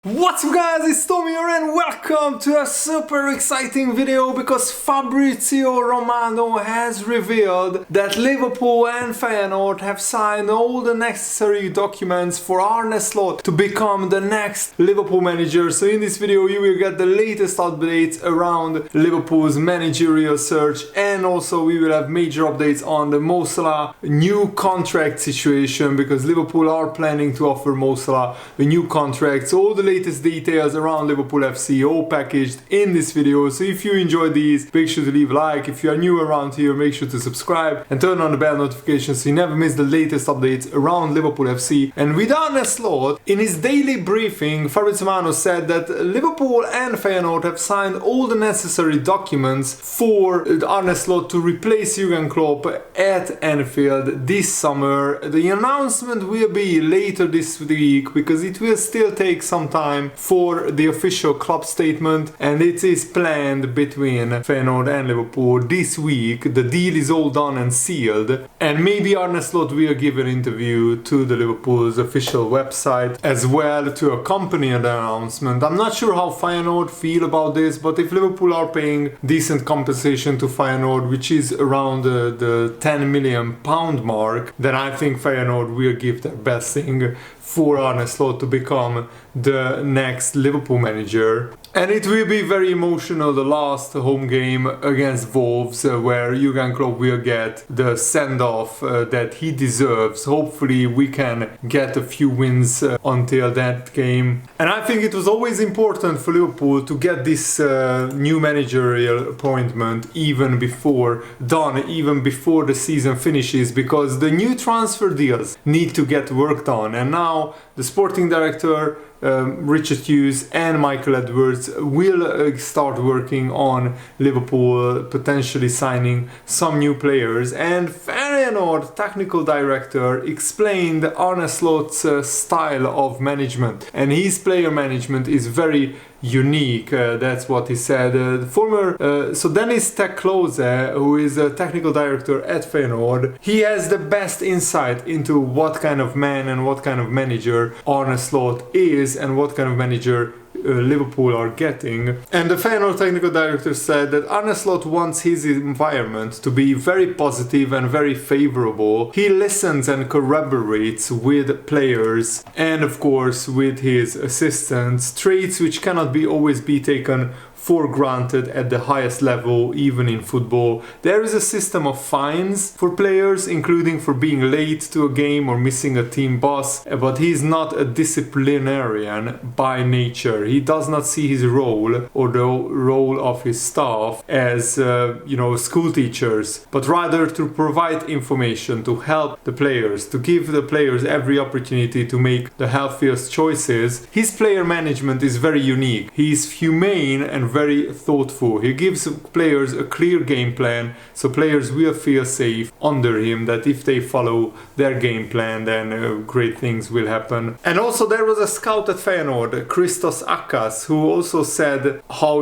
What's up guys, it's Tommy here and welcome to a super exciting video because Fabrizio Romano has revealed that Liverpool and Feyenoord have signed all the necessary documents for Arne to become the next Liverpool manager. So in this video you will get the latest updates around Liverpool's managerial search, and also we will have major updates on the Mo Salah new contract situation because Liverpool are planning to offer Mo Salah a new contract. So all the latest details around Liverpool FC all packaged in this video. So if you enjoyed these, make sure to leave a like. If you are new around here, make sure to subscribe and turn on the bell notifications so you never miss the latest updates around Liverpool FC. And with Arne in his daily briefing, Fabrizio Romano said that Liverpool and Feyenoord have signed all the necessary documents for Arne to replace Jurgen Klopp at Anfield this summer. The announcement will be later this week because it will still take some time for the official club statement, and it is planned between Feyenoord and Liverpool this week. The deal is all done and sealed, and maybe Arne will give an interview to the Liverpool's official website as well to accompany the announcement. I'm not sure how Feyenoord feel about this, but if Liverpool are paying decent compensation to Feyenoord, which is around the £10 million mark, then I think Feyenoord will give their best thing for Arne to become the next Liverpool manager. And it will be very emotional, the last home game against Wolves, where Jurgen Klopp will get the send-off that he deserves. Hopefully we can get a few wins until that game. And I think it was always important for Liverpool to get this new managerial appointment even before the season finishes, because the new transfer deals need to get worked on. And now the sporting director Richard Hughes and Michael Edwards will start working on Liverpool potentially signing some new players. And Feyenoord technical director explained Arne Slot's style of management, and his player management is very unique. That's what he said. So Dennis Tech Klose, who is a technical director at Feyenoord, he has the best insight into what kind of man and what kind of manager Arne Slot is and what kind of manager Liverpool are getting. And the Feyenoord technical director said that Arne Slot wants his environment to be very positive and very favorable. He listens and corroborates with players and of course with his assistants, traits which cannot always be taken for granted at the highest level, even in football. There is a system of fines for players, including for being late to a game or missing a team bus, but he is not a disciplinarian by nature. He does not see his role or the role of his staff as school teachers, but rather to provide information, to help the players, to give the players every opportunity to make the healthiest choices. His player management is very unique. He is humane and very thoughtful. He gives players a clear game plan, so players will feel safe under him, that if they follow their game plan then great things will happen. And also there was a scout at Feyenoord, Christos Akas, who also said how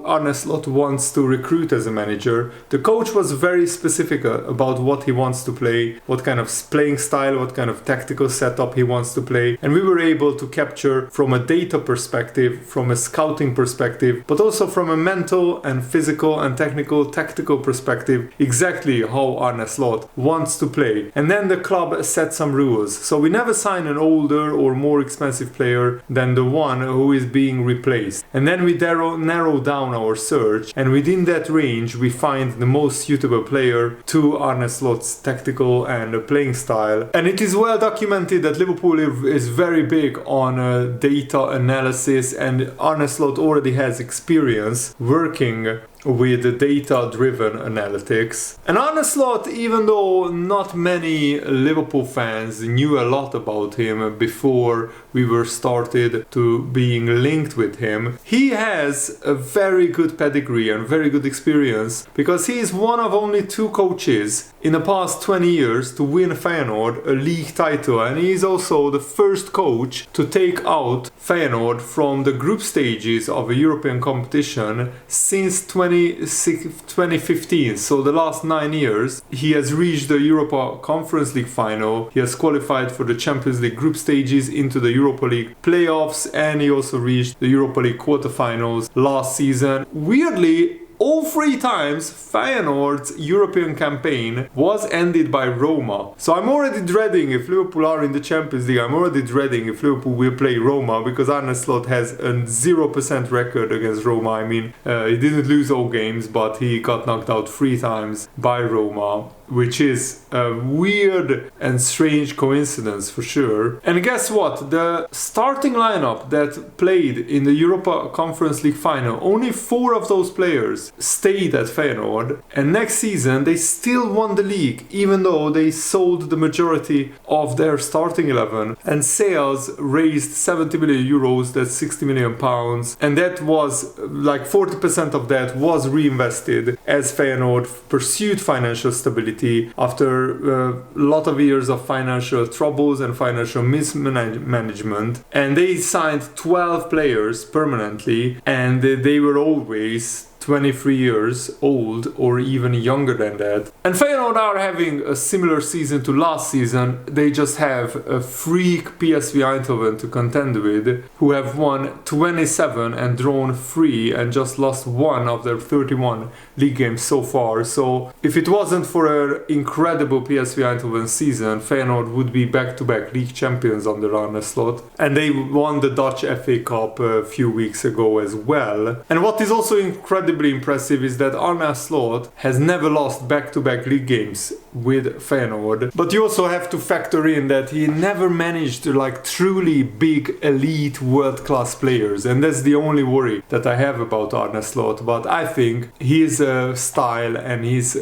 Arne Slot wants to recruit as a manager. The coach was very specific about what he wants to play, what kind of playing style, what kind of tactical setup he wants to play, and we were able to capture from a data perspective, from a scouting perspective, but also from a mental and physical and tactical perspective, exactly how Arne Slot wants to play. And then the club set some rules. So we never sign an older or more expensive player than the one who is being replaced. And then we narrow down our search, and within that range we find the most suitable player to Arne Slot's tactical and playing style. And it is well documented that Liverpool is very big on data analysis, and Arne Slot already has experience working with data-driven analytics. And Arne Slot, even though not many Liverpool fans knew a lot about him before we were started to being linked with him, he has a very good pedigree and very good experience, because he is one of only two coaches in the past 20 years to win Feyenoord a league title, and he is also the first coach to take out Feyenoord from the group stages of a European competition since 2015. So the last 9 years he has reached the Europa Conference League final, he has qualified for the Champions League group stages, into the Europa League playoffs, and he also reached the Europa League quarterfinals last season. Weirdly, all 3 times Feyenoord's European campaign was ended by Roma. So I'm already dreading, if Liverpool are in the Champions League, I'm already dreading if Liverpool will play Roma, because Arne Slot has a 0% record against Roma. I mean, he didn't lose all games, but he got knocked out 3 times by Roma, which is a weird and strange coincidence for sure. And guess what? The starting lineup that played in the Europa Conference League final, only 4 of those players stayed at Feyenoord, and next season they still won the league, even though they sold the majority of their starting 11, and sales raised 70 million euros, that's 60 million pounds, and that was like 40% of that was reinvested as Feyenoord pursued financial stability after a lot of years of financial troubles and financial mismanagement. And they signed 12 players permanently, and they were always 23 years old or even younger than that. And Feyenoord are having a similar season to last season. They just have a freak PSV Eindhoven to contend with, who have won 27 and drawn 3 and just lost 1 of their 31 league games so far. So if it wasn't for an incredible PSV Eindhoven season, Feyenoord would be back-to-back league champions under Arne Slot. And they won the Dutch FA Cup a few weeks ago as well. And what is also incredibly impressive is that Arne Slot has never lost back-to-back league games with Feyenoord. But you also have to factor in that he never managed to like truly big elite world-class players, and that's the only worry that I have about Arne Slot. But I think his style and his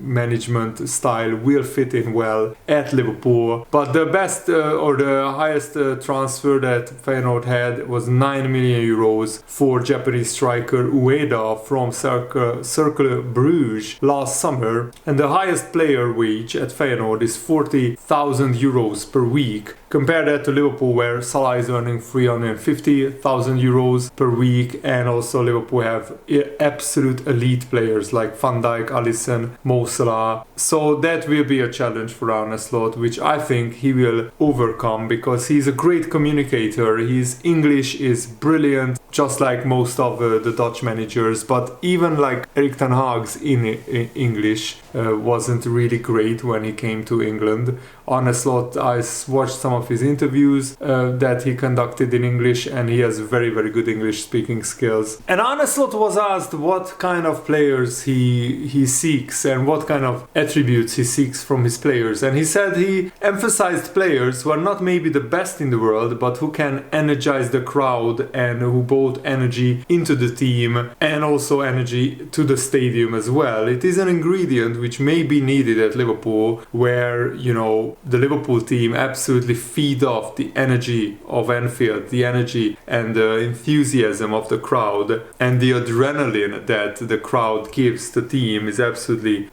management style will fit in well at Liverpool. But the best or the highest transfer that Feyenoord had was 9 million euros for Japanese striker Ueda from Cercle Bruges last summer, and the highest player wage at Feyenoord is 40,000 euros per week. Compare that to Liverpool, where Salah is earning 350,000 euros per week, and also Liverpool have absolute elite players like Van Dijk, Alisson, Mo Salah. So that will be a challenge for Arne Slot, which I think he will overcome, because he's a great communicator. His English is brilliant, just like most of the Dutch managers, but even like Erik ten Hag's English wasn't really great when he came to England. Arne Slot, I watched some of his interviews that he conducted in English, and he has very, very good English speaking skills. And Arne Slot was asked what kind of players he seeks and what kind of attributes he seeks from his players, and he said he emphasized players who are not maybe the best in the world, but who can energize the crowd and who brought energy into the team and also energy to the stadium as well. It is an ingredient which may be needed at Liverpool, where, you know, the Liverpool team absolutely feed off the energy of Anfield, the energy and the enthusiasm of the crowd, and the adrenaline that the crowd gives the team is absolutely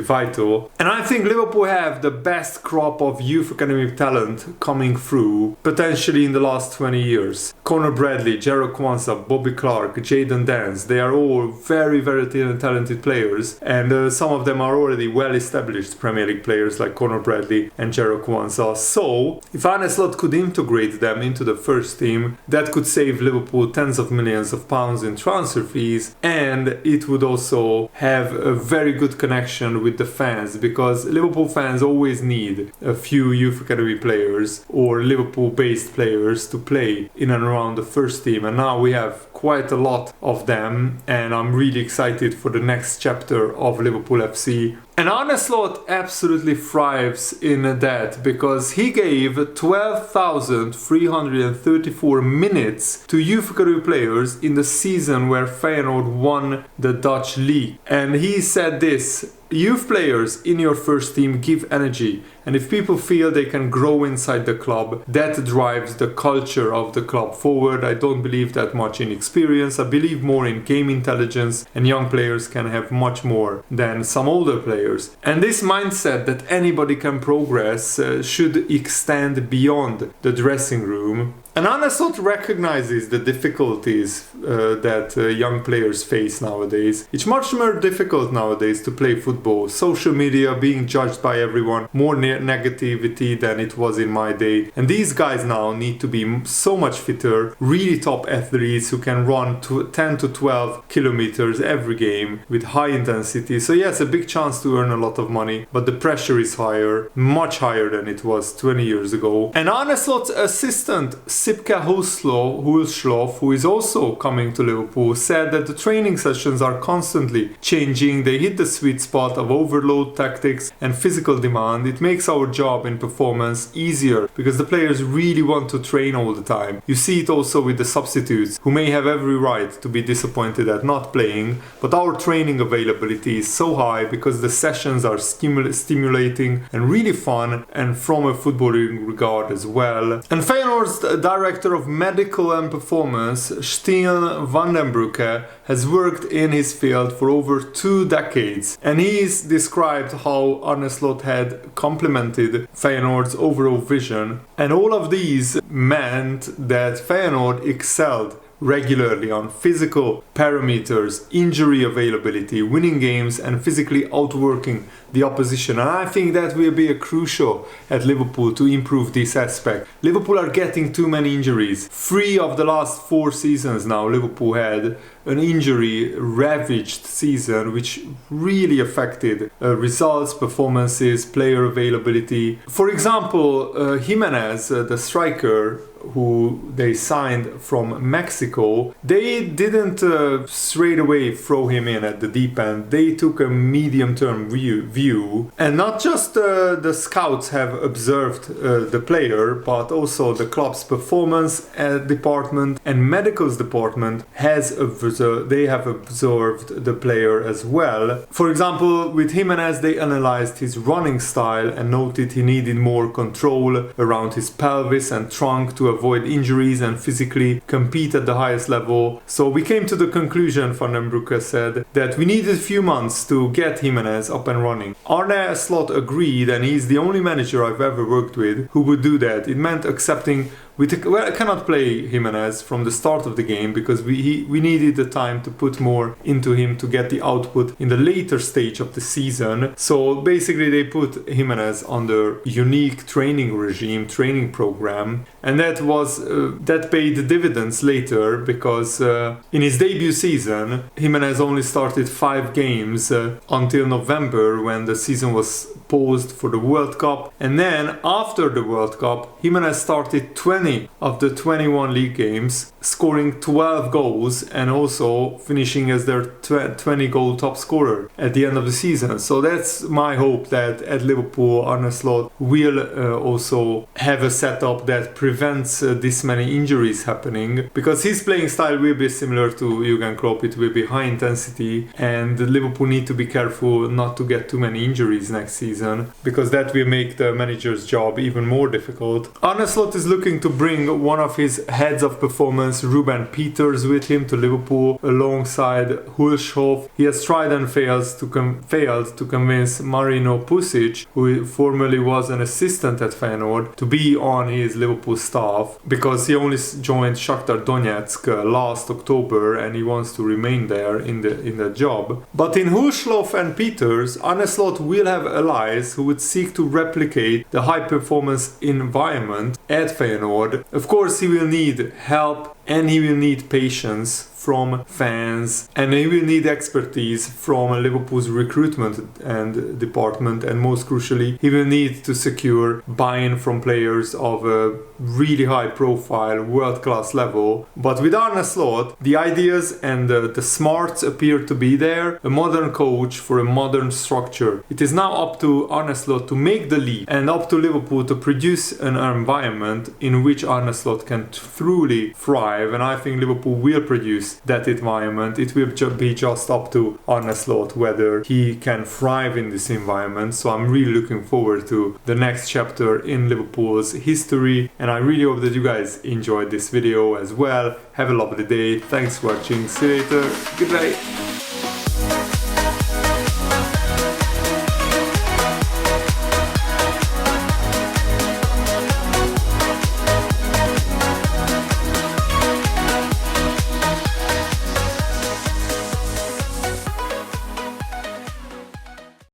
vital. And I think Liverpool have the best crop of youth academic talent coming through potentially in the last 20 years. Conor Bradley, Jarrod Kwanzaa, Bobby Clark, Jadon Dance, they are all very, very talented players, and some of them are already well established Premier League players like Conor Bradley and Jarrod Kwanzaa. So if Arne Slot could integrate them into the first team, that could save Liverpool tens of millions of pounds in transfer fees, and it would also have a very good connection with the fans, because Liverpool fans always need a few youth academy players or Liverpool based players to play in and around the first team, and now we have quite a lot of them, and I'm really excited for the next chapter of Liverpool FC. And Arne Slot absolutely thrives in that, because he gave 12,334 minutes to youth academy players in the season where Feyenoord won the Dutch league. And he said this: "Youth players in your first team give energy, and And if people feel they can grow inside the club, that drives the culture of the club forward. I don't believe that much in experience. I believe more in game intelligence, and young players can have much more than some older players. And this mindset that anybody can progress should extend beyond the dressing room. And Arne Slot recognizes the difficulties that young players face nowadays. It's much more difficult nowadays to play football. Social media, being judged by everyone, more negativity than it was in my day. And these guys now need to be so much fitter, really top athletes who can run 10 to 12 kilometers every game with high intensity. So yes, a big chance to earn a lot of money, but the pressure is higher, much higher than it was 20 years ago. And Arne Slot's assistant, Sipke Hulslof, who is also coming to Liverpool, said that the training sessions are constantly changing. They hit the sweet spot of overload tactics and physical demand. It makes our job in performance easier because the players really want to train all the time. You see it also with the substitutes, who may have every right to be disappointed at not playing, but our training availability is so high because the sessions are stimulating and really fun, and from a footballing regard as well. And Feyenoord's Director of Medical and Performance, Stijn van den Broeke, has worked in his field for over 2 decades, and he's described how Arne Slot had complemented Feyenoord's overall vision, and all of these meant that Feyenoord excelled regularly on physical parameters, injury availability, winning games, and physically outworking the opposition. And I think that will be a crucial at Liverpool to improve this aspect. Liverpool are getting too many injuries. 3 of the last 4 seasons now, Liverpool had an injury-ravaged season, which really affected results, performances, player availability. For example, Jimenez, the striker, who they signed from Mexico, they didn't straight away throw him in at the deep end. They took a medium-term view, and not just the scouts have observed the player, but also the club's performance department and medicals department have observed the player as well. For example, with Jimenez, they analyzed his running style and noted he needed more control around his pelvis and trunk to avoid injuries and physically compete at the highest level. So we came to the conclusion, Van den Broeke said, that we needed a few months to get Jimenez up and running. Arne Slot agreed, and he's the only manager I've ever worked with who would do that. It meant accepting I cannot play Jimenez from the start of the game because we needed the time to put more into him to get the output in the later stage of the season. So basically they put Jimenez under unique training regime, training program, and that paid dividends later because in his debut season Jimenez only started 5 games until November, when the season was paused for the World Cup, and then after the World Cup Jimenez started 20 of the 21 league games, scoring 12 goals and also finishing as their 20 goal top scorer at the end of the season. So that's my hope, that at Liverpool Arne Slot will also have a setup that prevents this many injuries happening, because his playing style will be similar to Jurgen Klopp. It will be high intensity, and Liverpool need to be careful not to get too many injuries next season, because that will make the manager's job even more difficult. Arne Slot is looking to bring one of his heads of performance, Ruben Peters, with him to Liverpool alongside Hulshoff. He has tried and failed to convince Marino Pusic, who formerly was an assistant at Feyenoord, to be on his Liverpool staff, because he only joined Shakhtar Donetsk last October and he wants to remain there in the job. But in Hulshoff and Peters, Arne Slot will have allies who would seek to replicate the high performance environment at Feyenoord. Of course, he will need help and he will need patience from fans, and he will need expertise from Liverpool's recruitment and department, and most crucially he will need to secure buy-in from players of a really high profile, world-class level. But with Arne Slot, the ideas and the smarts appear to be there, a modern coach for a modern structure. It is now up to Arne Slot to make the leap, and up to Liverpool to produce an environment in which Arne Slot can truly thrive thrive, and I think Liverpool will produce that environment. It will be just up to Arne whether he can thrive in this environment. So I'm really looking forward to the next chapter in Liverpool's history, and I really hope that you guys enjoyed this video as well. Have a lovely day. Thanks for watching. See you later. Good night.